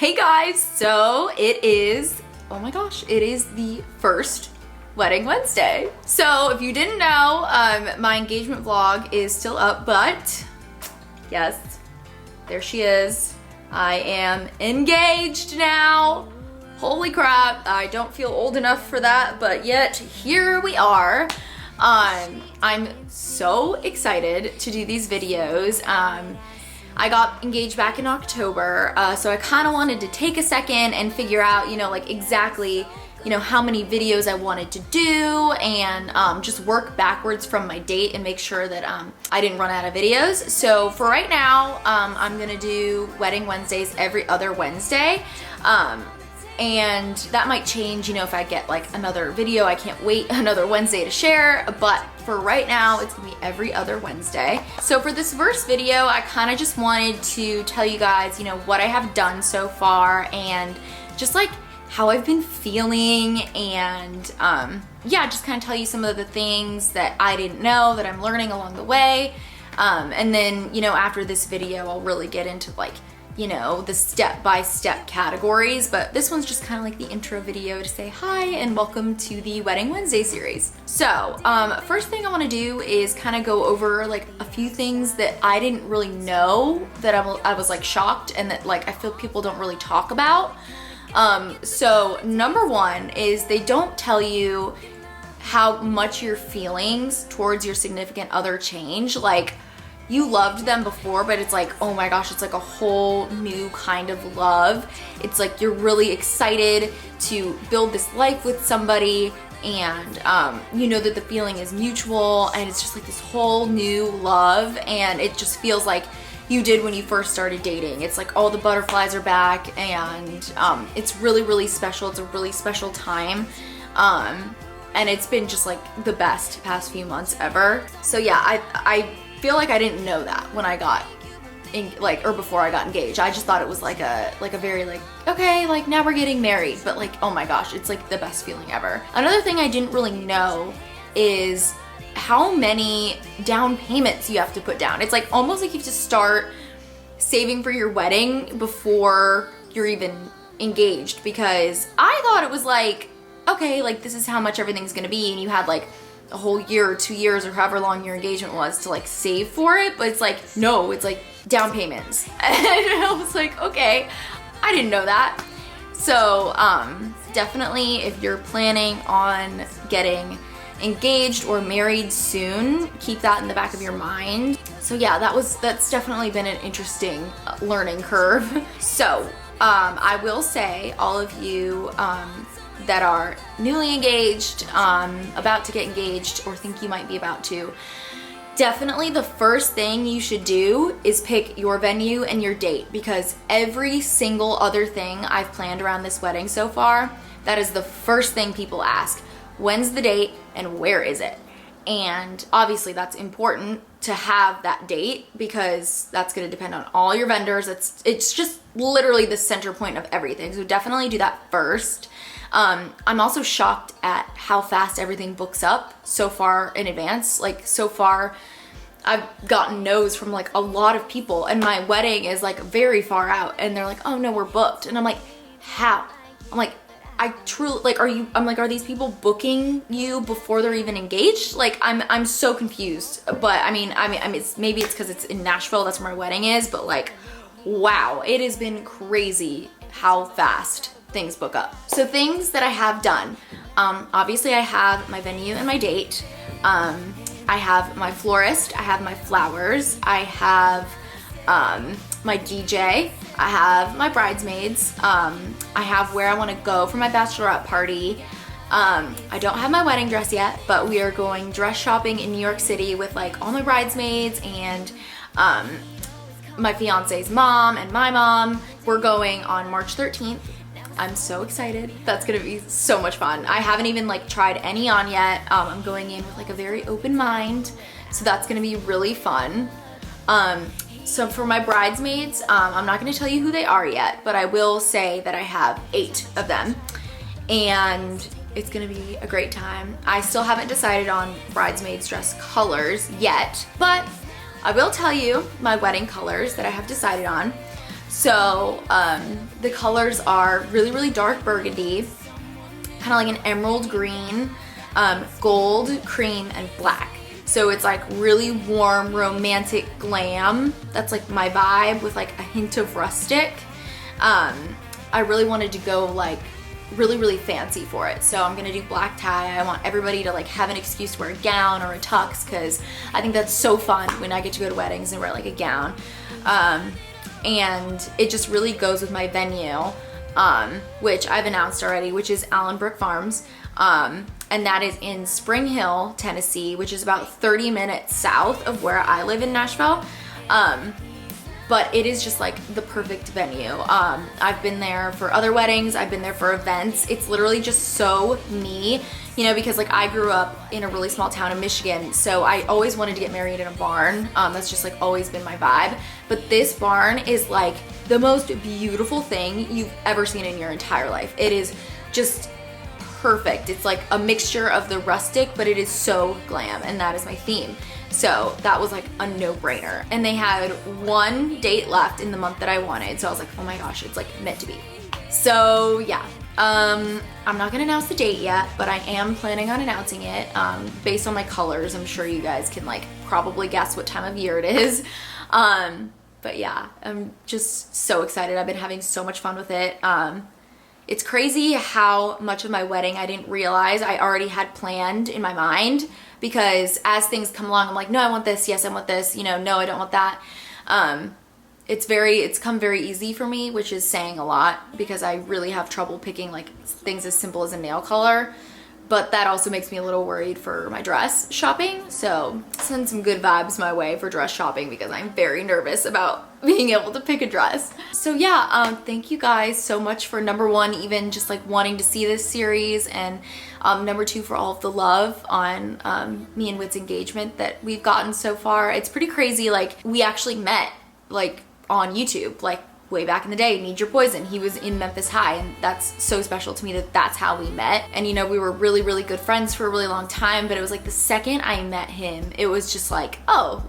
Hey guys, so it is, oh my gosh, it is the first Wedding Wednesday. So if you didn't know, my engagement vlog is still up, but yes, there she is. I am engaged now. Holy crap, I don't feel old enough for that, but yet here we are. I'm so excited to do these videos. I got engaged back in October, so I kind of wanted to take a second and figure out, like exactly, how many videos I wanted to do and just work backwards from my date and make sure that I didn't run out of videos. So for right now, I'm gonna do Wedding Wednesdays every other Wednesday. And that might change, if I get like another video. I can't wait another Wednesday to share, but for right now, it's gonna be every other Wednesday. So for this first video, I kind of just wanted to tell you guys, what I have done so far and just like how I've been feeling and yeah, just kind of tell you some of the things that I didn't know that I'm learning along the way. And then, after this video, I'll really get into like, the step-by-step categories, but this one's just kind of like the intro video to say hi and welcome to the Wedding Wednesday series. So, first thing I want to do is kind of go over like a few things that I didn't really know that I was like shocked and that like I feel people don't really talk about. So number one is they don't tell you how much your feelings towards your significant other change. Like, you loved them before, but it's like, oh my gosh, it's like a whole new kind of love. It's like you're really excited to build this life with somebody and you know that the feeling is mutual and it's just like this whole new love, and it just feels like you did when you first started dating. It's like all the butterflies are back and it's really, really special. It's a really special time. And it's been just like the best past few months ever. So yeah, I feel like I didn't know that when I got before I got engaged. I just thought it was like a very like, okay, like now we're getting married, but like, oh my gosh, it's like the best feeling ever. Another thing I didn't really know is how many down payments you have to put down. It's like almost like you have to start saving for your wedding before you're even engaged, because I thought it was like, okay, like this is how much everything's gonna be, and you had like a whole year or 2 years or however long your engagement was to like save for it, but it's like, no, it's like down payments. And I was like, okay, I didn't know that. So definitely if you're planning on getting engaged or married soon, keep that in the back of your mind. So yeah, that's definitely been an interesting learning curve. So I will say, all of you that are newly engaged, about to get engaged, or think you might be about to, definitely the first thing you should do is pick your venue and your date, because every single other thing I've planned around this wedding so far, that is the first thing people ask. When's the date and where is it? And obviously that's important to have that date, because that's going to depend on all your vendors. It's just literally the center point of everything. So definitely do that first. I'm also shocked at how fast everything books up so far in advance. Like, so far I've gotten no's from like a lot of people, and my wedding is like very far out and they're like, oh no, we're booked. And I'm like, how? I'm like, I truly, like, are these people booking you before they're even engaged? Like, I'm so confused. But I mean, maybe it's because it's in Nashville, that's where my wedding is, but like, wow, it has been crazy how fast things book up. So things that I have done, obviously I have my venue and my date. I have my florist, I have my flowers, I have my DJ, I have my bridesmaids, I have where I want to go for my bachelorette party. I don't have my wedding dress yet, but we are going dress shopping in New York City with like all my bridesmaids and my fiance's mom and my mom. We're going on March 13th. I'm so excited. That's gonna be so much fun. I haven't even like tried any on yet. I'm going in with like a very open mind, so that's gonna be really fun. So for my bridesmaids, I'm not gonna tell you who they are yet, but I will say that I have 8 of them, and it's gonna be a great time. I still haven't decided on bridesmaids dress colors yet, but I will tell you my wedding colors that I have decided on. So the colors are really, really dark burgundy, kind of like an emerald green, gold, cream, and black. So it's like really warm, romantic glam. That's like my vibe with like a hint of rustic. I really wanted to go like really, really fancy for it. So I'm gonna do black tie. I want everybody to like have an excuse to wear a gown or a tux, because I think that's so fun when I get to go to weddings and wear like a gown. And it just really goes with my venue, which I've announced already, which is Allenbrook Farms. And that is in Spring Hill, Tennessee, which is about 30 minutes south of where I live in Nashville. But it is just like the perfect venue. I've been there for other weddings, I've been there for events. It's literally just so me, you know, because like I grew up in a really small town in Michigan, so I always wanted to get married in a barn. That's just like always been my vibe. But this barn is like the most beautiful thing you've ever seen in your entire life. It is just perfect. It's like a mixture of the rustic, but it is so glam, and that is my theme. So that was like a no-brainer. And they had one date left in the month that I wanted, so I was like, oh my gosh, it's like meant to be. So yeah, I'm not gonna announce the date yet, but I am planning on announcing it. Based on my colors, I'm sure you guys can like probably guess what time of year it is. But yeah, I'm just so excited. I've been having so much fun with it. It's crazy how much of my wedding I didn't realize I already had planned in my mind, because as things come along, I'm like, no, I want this. Yes, I want this. You know, no, I don't want that. It's come very easy for me, which is saying a lot, because I really have trouble picking like things as simple as a nail color. But that also makes me a little worried for my dress shopping. So send some good vibes my way for dress shopping, because I'm very nervous about being able to pick a dress. So yeah, thank you guys so much for number one, even just like wanting to see this series, and number two, for all of the love on me and Whit's engagement that we've gotten so far. It's pretty crazy. Like, we actually met like on YouTube, like way back in the day. Need Your Poison, he was in Memphis High, and that's so special to me that that's how we met. And you know, we were really, really good friends for a really long time, but it was like the second I met him, it was just like, oh,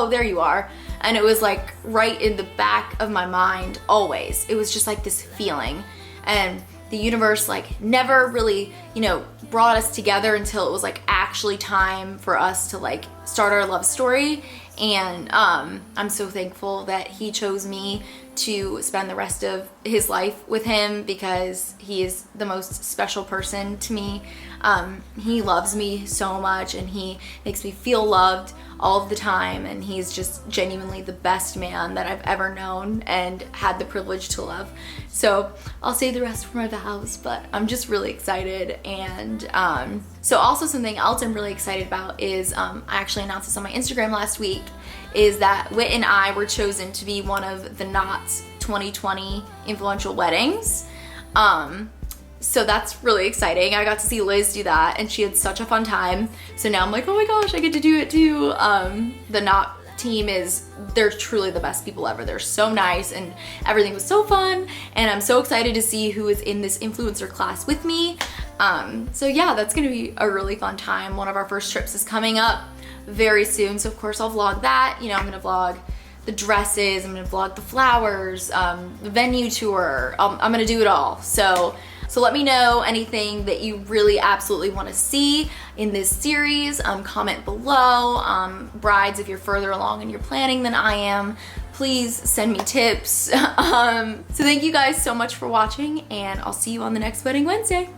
there you are. And it was like right in the back of my mind always. It was just like this feeling, and the universe like never really, you know, brought us together until it was like actually time for us to like start our love story. And I'm so thankful that he chose me to spend the rest of his life with him, because he is the most special person to me. He loves me so much, and he makes me feel loved all of the time, and he's just genuinely the best man that I've ever known and had the privilege to love. So I'll save the rest for my vows, but I'm just really excited. And so also something else I'm really excited about is, I actually announced this on my Instagram last week, is that Whit and I were chosen to be one of the Knott's 2020 influential weddings. So that's really exciting. I got to see Liz do that, and she had such a fun time. So now I'm like, oh my gosh, I get to do it too. The Knott team they're truly the best people ever. They're so nice, and everything was so fun, and I'm so excited to see who is in this influencer class with me. So yeah, that's gonna be a really fun time. One of our first trips is coming up very soon, so of course I'll vlog that. You know, I'm gonna vlog the dresses, I'm gonna vlog the flowers, the venue tour. I'm gonna do it all. So let me know anything that you really absolutely want to see in this series. Comment below. Brides, if you're further along in your planning than I am, please send me tips. So thank you guys so much for watching, and I'll see you on the next Wedding Wednesday.